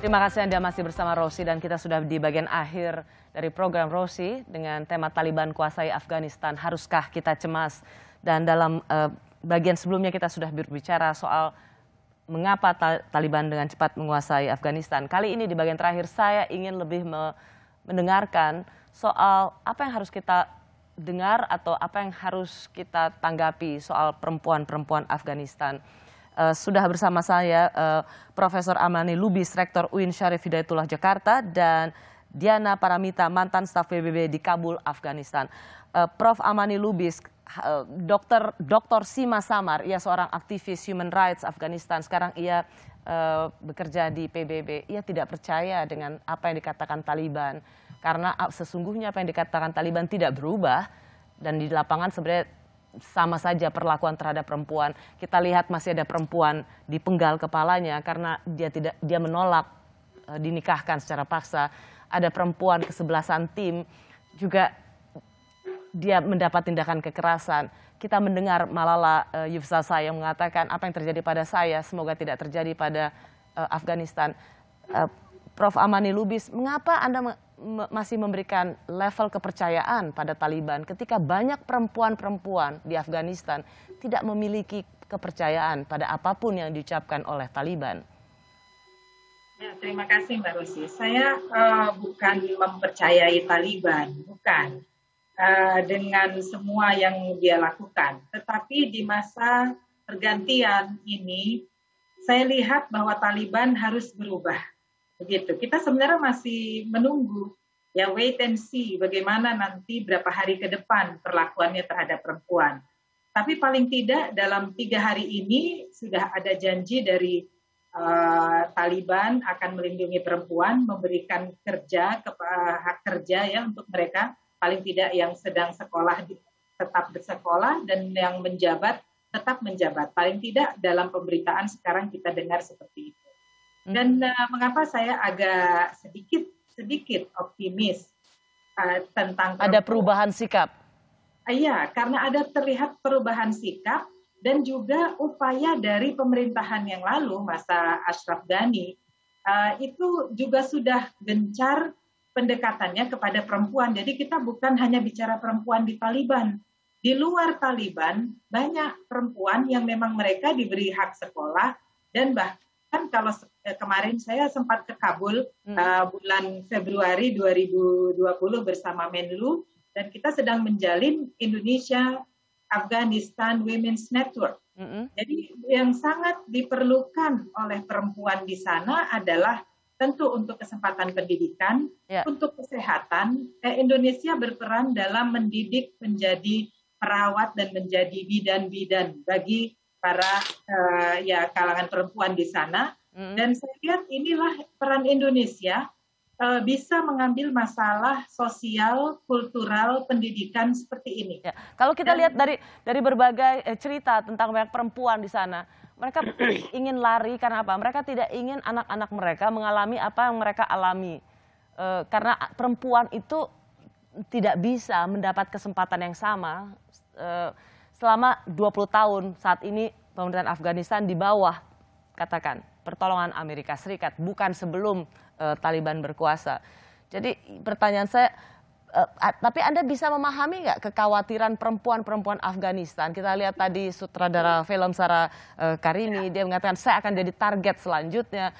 Terima kasih Anda masih bersama Rosi dan kita sudah di bagian akhir dari program Rosi dengan tema Taliban kuasai Afghanistan, haruskah kita cemas? Dan dalam bagian sebelumnya kita sudah berbicara soal mengapa Taliban dengan cepat menguasai Afghanistan. Kali ini di bagian terakhir saya ingin lebih mendengarkan soal apa yang harus kita dengar atau apa yang harus kita tanggapi soal perempuan-perempuan Afghanistan. Sudah bersama saya Profesor Amani Lubis, Rektor UIN Syarif Hidayatullah Jakarta, dan Diana Paramita, mantan staf PBB di Kabul, Afghanistan. Prof. Amani Lubis, Dr. Sima Samar, ia seorang aktivis human rights Afghanistan. Sekarang ia bekerja di PBB. Ia tidak percaya dengan apa yang dikatakan Taliban, karena sesungguhnya apa yang dikatakan Taliban tidak berubah, dan di lapangan sebenarnya sama saja perlakuan terhadap perempuan. Kita lihat masih ada perempuan dipenggal kepalanya karena dia menolak dinikahkan secara paksa. Ada perempuan kesebelasan tim juga dia mendapat tindakan kekerasan. Kita mendengar Malala Yousafzai yang mengatakan apa yang terjadi pada saya semoga tidak terjadi pada Afghanistan. Prof. Amani Lubis, mengapa Anda masih memberikan level kepercayaan pada Taliban ketika banyak perempuan-perempuan di Afghanistan tidak memiliki kepercayaan pada apapun yang diucapkan oleh Taliban? Ya, terima kasih Mbak Rosi. Saya bukan mempercayai Taliban, bukan dengan semua yang dia lakukan. Tetapi di masa pergantian ini, saya lihat bahwa Taliban harus berubah. Begitu. Kita sebenarnya masih menunggu, ya wait and see bagaimana nanti berapa hari ke depan perlakuannya terhadap perempuan. Tapi paling tidak dalam 3 hari ini sudah ada janji dari Taliban akan melindungi perempuan, memberikan hak kerja ya untuk mereka, paling tidak yang sedang sekolah tetap bersekolah dan yang menjabat tetap menjabat. Paling tidak dalam pemberitaan sekarang kita dengar seperti itu. Dan mengapa saya agak sedikit optimis tentang ada perubahan sikap? Iya, karena ada terlihat perubahan sikap dan juga upaya dari pemerintahan yang lalu masa Ashraf Ghani itu juga sudah gencar pendekatannya kepada perempuan. Jadi kita bukan hanya bicara perempuan di Taliban. Di luar Taliban banyak perempuan yang memang mereka diberi hak sekolah dan bahkan kalau kemarin saya sempat ke Kabul bulan Februari 2020 bersama Menlu dan kita sedang menjalin Indonesia Afghanistan Women's Network. Jadi yang sangat diperlukan oleh perempuan di sana adalah tentu untuk kesempatan pendidikan, untuk kesehatan. Indonesia berperan dalam mendidik menjadi perawat dan menjadi bidan-bidan bagi para kalangan perempuan di sana. Dan saya lihat inilah peran Indonesia bisa mengambil masalah sosial, kultural, pendidikan seperti ini. Ya, kalau kita lihat dari berbagai cerita tentang banyak perempuan di sana, mereka ingin lari karena apa? Mereka tidak ingin anak-anak mereka mengalami apa yang mereka alami. Karena perempuan itu tidak bisa mendapat kesempatan yang sama selama 20 tahun saat ini pemerintahan Afghanistan di bawah katakan pertolongan Amerika Serikat, bukan sebelum Taliban berkuasa. Jadi pertanyaan saya, tapi Anda bisa memahami nggak kekhawatiran perempuan-perempuan Afghanistan? Kita lihat tadi sutradara film Sarah Karimi, dia mengatakan saya akan jadi target selanjutnya.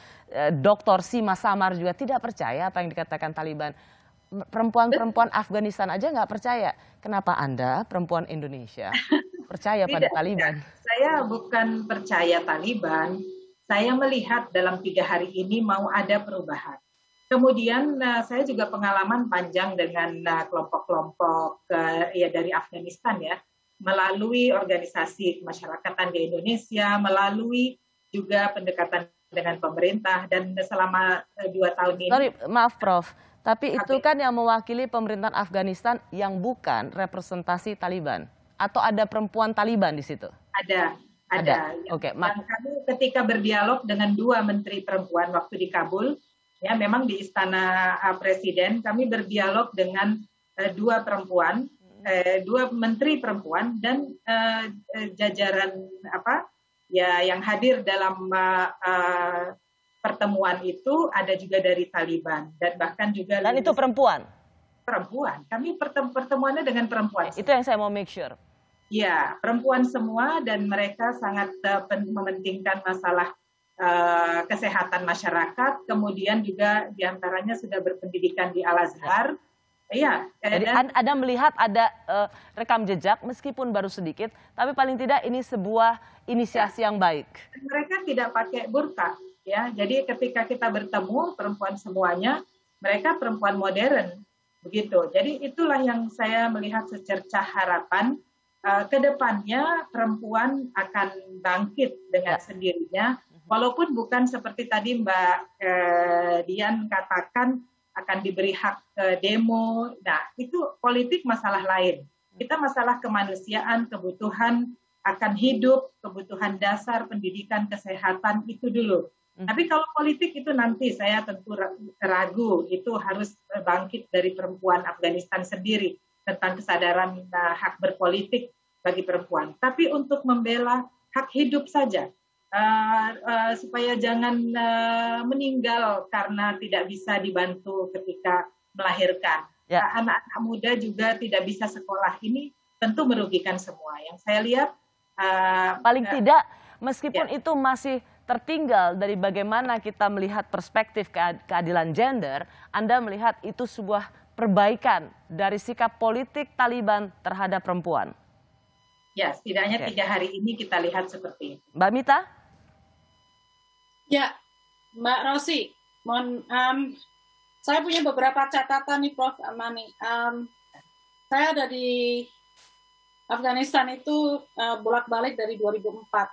Dr. Sima Samar juga tidak percaya apa yang dikatakan Taliban. Perempuan-perempuan Afghanistan aja nggak percaya. Kenapa Anda, perempuan Indonesia, percaya pada Taliban? Saya bukan percaya Taliban. Saya melihat dalam 3 hari ini mau ada perubahan. Kemudian saya juga pengalaman panjang dengan kelompok-kelompok dari Afghanistan ya, melalui organisasi kemasyarakatan di Indonesia, melalui juga pendekatan dengan pemerintah dan selama 2 tahun ini. Sorry, maaf Prof, tapi itu kan yang mewakili pemerintahan Afghanistan yang bukan representasi Taliban, atau ada perempuan Taliban di situ? Ada. Oke. Dan kami ketika berdialog dengan 2 menteri perempuan waktu di Kabul, ya memang di Istana Presiden kami berdialog dengan 2 perempuan, 2 menteri perempuan dan jajaran yang hadir dalam pertemuan itu ada juga dari Taliban dan bahkan juga Dan itu perempuan? Perempuan. Kami pertemuannya dengan perempuan. Itu yang saya mau make sure. Ya, perempuan semua dan mereka sangat mementingkan masalah kesehatan masyarakat, kemudian juga diantaranya sudah berpendidikan di Al-Azhar. Iya. Jadi Anda melihat ada rekam jejak meskipun baru sedikit, tapi paling tidak ini sebuah inisiasi yang baik. Mereka tidak pakai burka, ya. Jadi ketika kita bertemu perempuan semuanya, mereka perempuan modern, begitu. Jadi itulah yang saya melihat secercah harapan ke depannya perempuan akan bangkit dengan sendirinya, walaupun bukan seperti tadi Mbak Dian katakan akan diberi hak demo. Nah, itu politik masalah lain. Kita masalah kemanusiaan, kebutuhan akan hidup, kebutuhan dasar, pendidikan, kesehatan itu dulu. Tapi kalau politik itu nanti saya tentu ragu, itu harus bangkit dari perempuan Afghanistan sendiri tentang kesadaran hak berpolitik bagi perempuan. Tapi untuk membela hak hidup saja, supaya jangan meninggal karena tidak bisa dibantu ketika melahirkan. Anak-anak muda juga tidak bisa sekolah, ini tentu merugikan semua. Yang saya lihat paling tidak meskipun itu masih tertinggal dari bagaimana kita melihat perspektif keadilan gender, Anda melihat itu sebuah perbaikan dari sikap politik Taliban terhadap perempuan. Ya, setidaknya 3 hari ini kita lihat seperti itu. Mbak Mita? Ya, Mbak Rosi, saya punya beberapa catatan nih, Prof. Amani. Saya ada di Afghanistan itu bolak-balik dari 2004.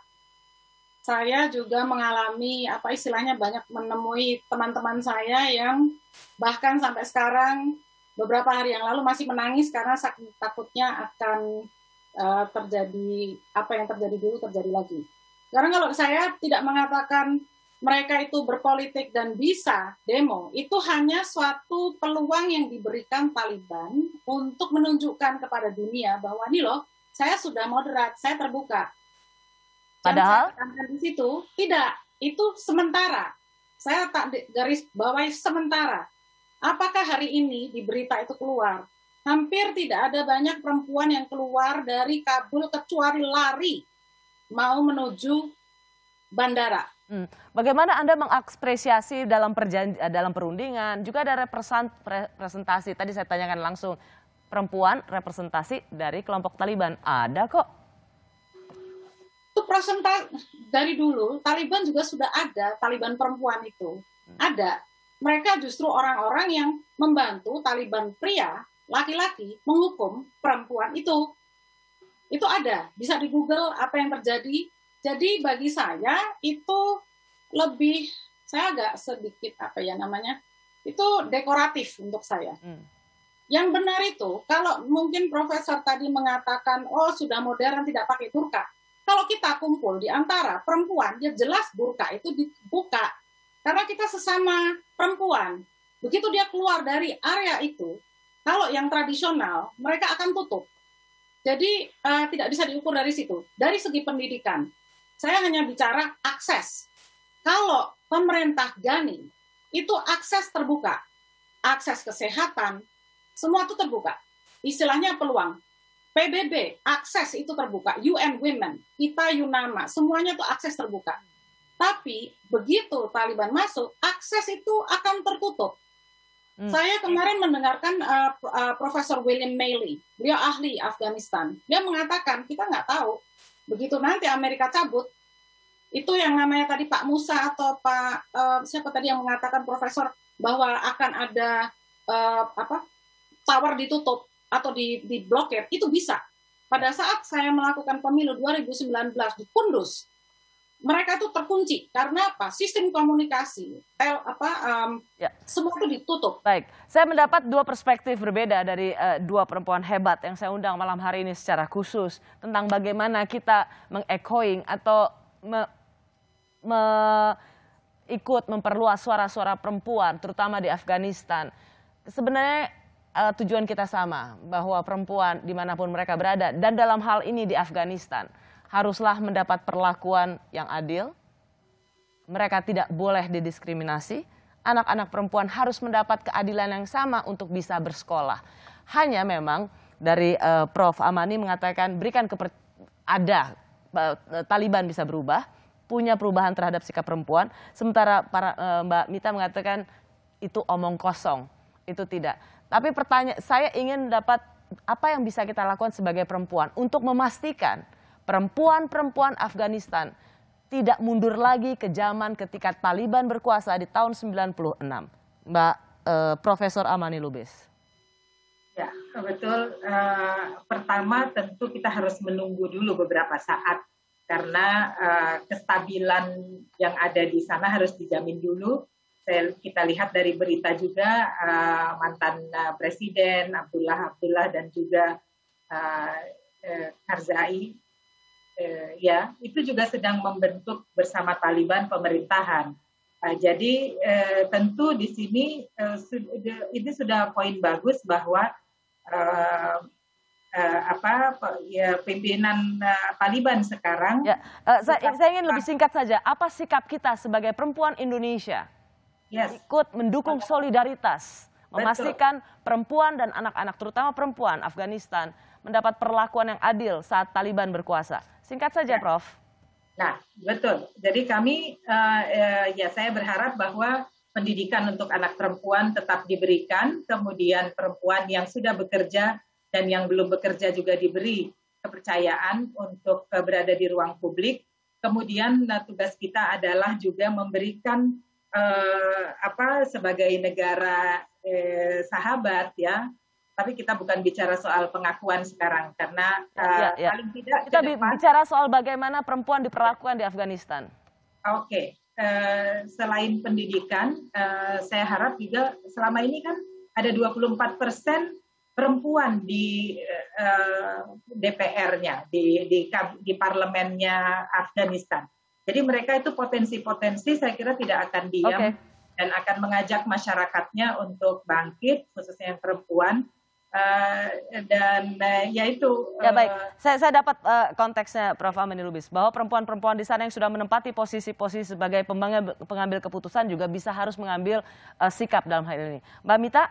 Saya juga mengalami apa istilahnya banyak menemui teman-teman saya yang bahkan sampai sekarang beberapa hari yang lalu masih menangis karena takutnya akan terjadi apa yang terjadi dulu terjadi lagi. Karena kalau saya tidak mengatakan mereka itu berpolitik dan bisa demo, itu hanya suatu peluang yang diberikan Taliban untuk menunjukkan kepada dunia bahwa nih loh, saya sudah moderat, saya terbuka. Padahal di situ tidak, itu sementara. Saya tak garis bawahi sementara. Apakah hari ini di berita itu keluar? Hampir tidak ada banyak perempuan yang keluar dari Kabul kecuali lari mau menuju bandara. Bagaimana Anda mengapresiasi dalam perundingan, juga ada representasi, tadi saya tanyakan langsung, perempuan representasi dari kelompok Taliban, ada kok. Itu presentasi dari dulu, Taliban juga sudah ada, Taliban perempuan itu, ada. Mereka justru orang-orang yang membantu Taliban pria, laki-laki, menghukum perempuan itu. Itu ada, bisa di Google apa yang terjadi. Jadi bagi saya itu lebih, saya agak sedikit itu dekoratif untuk saya. Yang benar itu, kalau mungkin profesor tadi mengatakan, oh sudah modern tidak pakai burka. Kalau kita kumpul di antara perempuan, ya jelas burka itu dibuka. Karena kita sesama perempuan. Begitu dia keluar dari area itu, kalau yang tradisional, mereka akan tutup. Jadi tidak bisa diukur dari situ. Dari segi pendidikan, saya hanya bicara akses. Kalau pemerintah Ghani, itu akses terbuka. Akses kesehatan, semua itu terbuka. Istilahnya peluang. PBB, akses itu terbuka. UN Women, kita Yunama, semuanya itu akses terbuka. Tapi begitu Taliban masuk, akses itu akan tertutup. Saya kemarin mendengarkan Profesor William Maley, beliau ahli Afghanistan. Dia mengatakan, kita nggak tahu, begitu nanti Amerika cabut, itu yang namanya tadi Pak Musa atau Pak, siapa tadi yang mengatakan Profesor, bahwa akan ada tower ditutup, atau diblokir, itu bisa. Pada saat saya melakukan pemilu 2019 di Kunduz, mereka itu terkunci. Karena apa? Sistem komunikasi, semua itu ditutup. Baik, saya mendapat dua perspektif berbeda dari dua perempuan hebat yang saya undang malam hari ini secara khusus tentang bagaimana kita mengechoing atau ikut memperluas suara-suara perempuan, terutama di Afghanistan. Sebenarnya tujuan kita sama, bahwa perempuan dimanapun mereka berada, dan dalam hal ini di Afghanistan, haruslah mendapat perlakuan yang adil, mereka tidak boleh didiskriminasi, anak-anak perempuan harus mendapat keadilan yang sama untuk bisa bersekolah. Hanya memang dari Prof. Amani mengatakan Taliban bisa berubah, punya perubahan terhadap sikap perempuan, sementara Mbak Mita mengatakan itu omong kosong, itu tidak. Tapi saya ingin dapat apa yang bisa kita lakukan sebagai perempuan untuk memastikan perempuan-perempuan Afghanistan tidak mundur lagi ke zaman ketika Taliban berkuasa di tahun 96. Mbak Profesor Amani Lubis. Ya, betul. Pertama tentu kita harus menunggu dulu beberapa saat karena kestabilan yang ada di sana harus dijamin dulu. Kita lihat dari berita juga mantan Presiden Abdullah dan juga Karzai, ya itu juga sedang membentuk bersama Taliban pemerintahan. Jadi tentu di sini ini sudah poin bagus bahwa pimpinan Taliban sekarang. Ya, saya ingin lebih singkat saja. Apa sikap kita sebagai perempuan Indonesia? Ikut mendukung solidaritas, memastikan perempuan dan anak-anak, terutama perempuan Afghanistan, mendapat perlakuan yang adil saat Taliban berkuasa. Singkat saja, Prof. Nah, betul. Jadi kami, saya berharap bahwa pendidikan untuk anak perempuan tetap diberikan, kemudian perempuan yang sudah bekerja dan yang belum bekerja juga diberi kepercayaan untuk berada di ruang publik. Kemudian tugas kita adalah juga memberikan sebagai negara sahabat, ya. Tapi kita bukan bicara soal pengakuan sekarang karena paling tidak kita bicara soal bagaimana perempuan diperlakukan di Afghanistan. Oke. Selain pendidikan, saya harap juga selama ini kan ada 24% perempuan di DPR-nya, di parlemennya Afghanistan. Jadi mereka itu potensi-potensi saya kira tidak akan diam dan akan mengajak masyarakatnya untuk bangkit, khususnya yang perempuan. Ya baik, saya dapat konteksnya Prof. Amani Lubis bahwa perempuan-perempuan di sana yang sudah menempati posisi-posisi sebagai pengambil keputusan juga harus mengambil sikap dalam hal ini. Mbak Mita?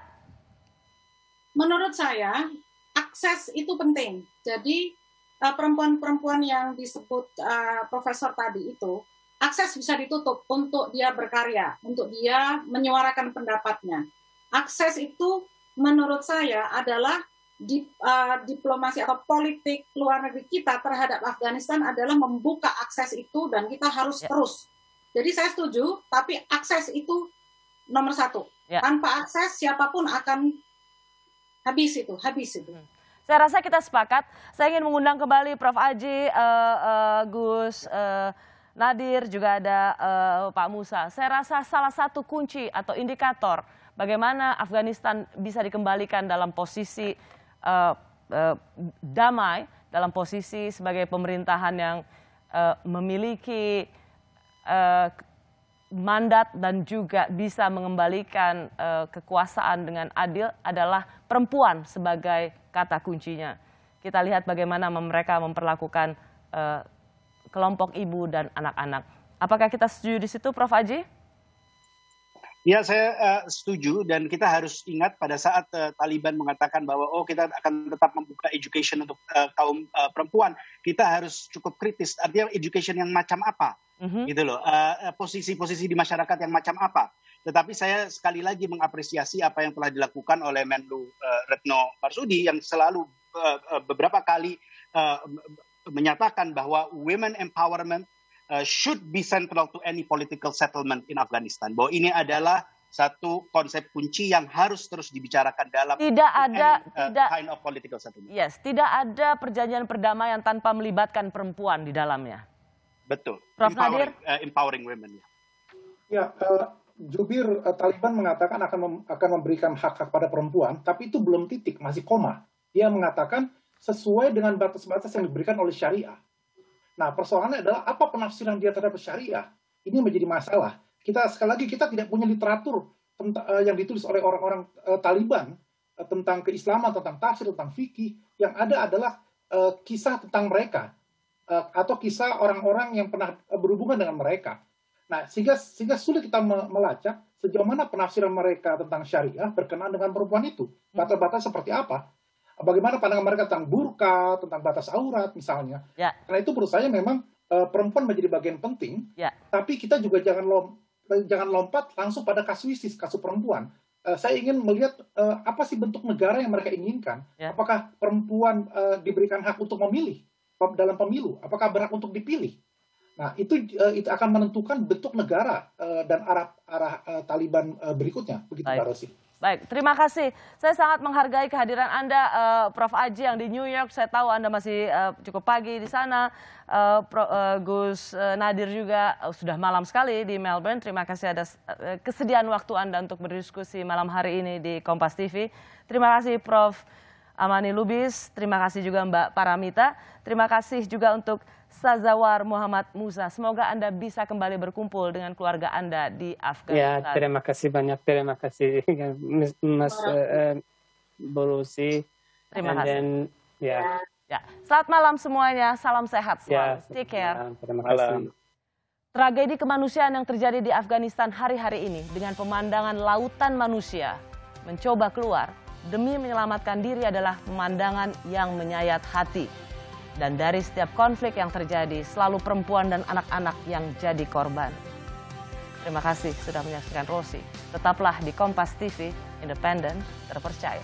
Menurut saya akses itu penting. Jadi perempuan-perempuan yang disebut profesor tadi itu akses bisa ditutup untuk dia berkarya, untuk dia menyuarakan pendapatnya. Akses itu menurut saya adalah diplomasi atau politik luar negeri kita terhadap Afghanistan adalah membuka akses itu dan kita harus terus. Jadi saya setuju, tapi akses itu nomor satu. Tanpa akses siapapun akan habis itu. Saya rasa kita sepakat. Saya ingin mengundang kembali Prof. Aji, Gus Nadir, juga ada Pak Musa. Saya rasa salah satu kunci atau indikator bagaimana Afghanistan bisa dikembalikan dalam posisi damai, dalam posisi sebagai pemerintahan yang memiliki mandat dan juga bisa mengembalikan kekuasaan dengan adil adalah perempuan sebagai kata kuncinya. Kita lihat bagaimana mereka memperlakukan kelompok ibu dan anak-anak. Apakah kita setuju di situ, Prof. Aji? Ya, saya setuju, dan kita harus ingat pada saat Taliban mengatakan bahwa kita akan tetap membuka education untuk kaum perempuan, kita harus cukup kritis. Artinya education yang macam apa, gitu loh, posisi-posisi di masyarakat yang macam apa. Tetapi saya sekali lagi mengapresiasi apa yang telah dilakukan oleh Menlu Retno Marsudi yang selalu beberapa kali menyatakan bahwa women empowerment should be central to any political settlement in Afghanistan. Bahwa ini adalah satu konsep kunci yang harus terus dibicarakan dalam kind of political settlement. Yes, tidak ada perjanjian perdamaian tanpa melibatkan perempuan di dalamnya. Betul. Prof. Nadir? Empowering women. Ya, jubir Taliban mengatakan akan memberikan hak-hak pada perempuan, tapi itu belum titik, masih koma. Dia mengatakan sesuai dengan batas-batas yang diberikan oleh syariah. Nah, persoalannya adalah apa penafsiran dia terhadap syariah. Ini menjadi masalah. Sekali lagi kita tidak punya literatur yang ditulis oleh orang-orang Taliban tentang keislaman, tentang tafsir, tentang fikih. Yang ada adalah kisah tentang mereka atau kisah orang-orang yang pernah berhubungan dengan mereka. Nah, sehingga sulit kita melacak sejauh mana penafsiran mereka tentang syariah berkenaan dengan perempuan itu. Batas-batas seperti apa? Bagaimana pandangan mereka tentang burka, tentang batas aurat misalnya. Ya. Karena itu menurut saya memang perempuan menjadi bagian penting, Ya. tapi kita juga jangan lompat langsung pada kasuisis, kasus perempuan. Saya ingin melihat apa sih bentuk negara yang mereka inginkan. Ya. Apakah perempuan diberikan hak untuk memilih dalam pemilu? Apakah berhak untuk dipilih? Nah, itu akan menentukan bentuk negara dan arah Taliban berikutnya. Begitu, Baik. Mbak Rosi. Baik, terima kasih. Saya sangat menghargai kehadiran Anda, Prof. Aji yang di New York. Saya tahu Anda masih cukup pagi di sana. Gus Nadir juga sudah malam sekali di Melbourne. Terima kasih atas kesediaan waktu Anda untuk berdiskusi malam hari ini di Kompas TV. Terima kasih Prof. Amani Lubis. Terima kasih juga Mbak Paramita. Terima kasih juga untuk Sazawar Muhammad Musa. Semoga Anda bisa kembali berkumpul dengan keluarga Anda di Afghanistan. Ya, terima kasih banyak. Terima kasih Mas Borosi. Terima kasih. Ya. Ya, selamat malam semuanya. Salam sehat selalu. Ya, Take care. terima kasih. Tragedi kemanusiaan yang terjadi di Afghanistan hari-hari ini dengan pemandangan lautan manusia mencoba keluar demi menyelamatkan diri adalah pemandangan yang menyayat hati. Dan dari setiap konflik yang terjadi, selalu perempuan dan anak-anak yang jadi korban. Terima kasih sudah menyaksikan Rosi. Tetaplah di Kompas TV, independen, terpercaya.